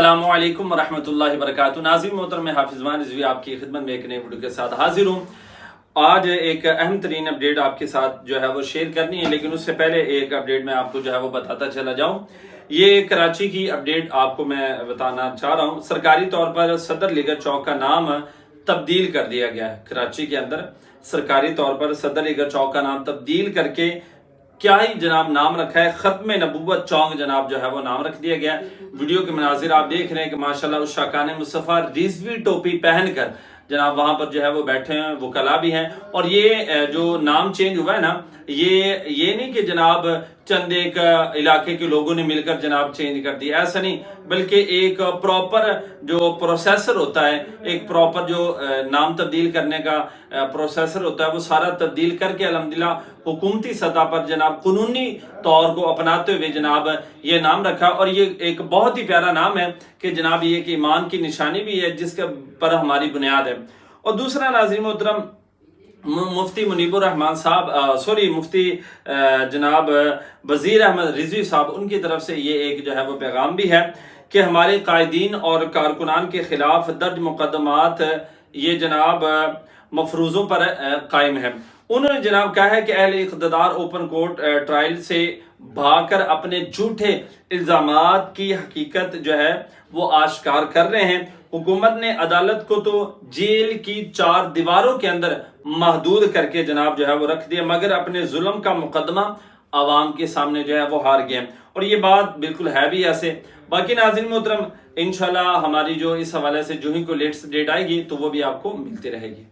अस्सलामुअलैकुम वरहमतुल्लाहि वबरकातुहू। नाज़रीन मोहतरम, मैं हाफिज़ मान रिज़वी आपकी खिदमत में एक नई वीडियो के साथ हाजिर हूँ। आज एक अहम तरीन अपडेट आपके साथ जो है वो शेयर करनी है, लेकिन उससे पहले एक अपडेट मैं आपको जो है वो बताता चला जाऊँ। ये कराची की अपडेट आपको मैं बताना चाह रहा हूँ। सरकारी तौर पर सदर लीगर चौक का नाम तब्दील कर दिया गया है। कराची के अंदर सरकारी तौर पर सदर लीगर चौक का नाम तब्दील करके क्या ही जनाब नाम रखा है, खत्म नबूवत चौक जनाब जो है वो नाम रख दिया गया। वीडियो के मनाजिर आप देख रहे हैं कि माशाल्लाह उस शाकान मुस्तफ़ा रिजवी टोपी पहनकर जनाब वहां पर जो है वो बैठे हैं, वो कला भी हैं। और ये जो नाम चेंज हुआ है ना, ये नहीं कि जनाब चंद एक इलाके के लोगों ने मिलकर जनाब चेंज कर दिया, ऐसा नहीं, बल्कि एक प्रॉपर जो प्रोसेसर होता है, एक प्रॉपर जो नाम तब्दील करने का प्रोसेसर होता है, वो सारा तब्दील करके अल्हम्दुलिल्लाह हुकूमती सतह पर जनाब कानूनी तौर को अपनाते हुए जनाब ये नाम रखा। और ये एक बहुत ही प्यारा नाम है कि जनाब ये कि ईमान की निशानी भी है जिसके पर हमारी बुनियाद है। और दूसरा नाज़रीन मोहतरम, मुफ्ती मुनीबुर रहमान साहब मुफ्ती जनाब वजीर अहमद रिजवी साहब, उनकी तरफ से ये एक जो है वो पैगाम भी है कि हमारे कायदीन और कारकुनान के खिलाफ दर्ज मुकदमात ये जनाब मफरूजों पर कायम है। उन्होंने जनाब कहा है कि अहले इक़्तिदार ओपन कोर्ट ट्रायल से भागकर अपने झूठे इल्जामात की हकीकत जो है वो आश्कार कर रहे हैं। हुकूमत ने अदालत को तो जेल की 4 दीवारों के अंदर महदूद करके जनाब जो है वो रख दिया, मगर अपने जुल्म का मुकदमा आवाम के सामने जो है वो हार गए। और ये बात बिल्कुल है भी ऐसे। बाकी नाज़रीन मोहतरम, इंशाल्लाह हमारी जो इस हवाले से जो ही कोई लेटेस्ट डेट आएगी तो वो भी आपको मिलती रहेगी।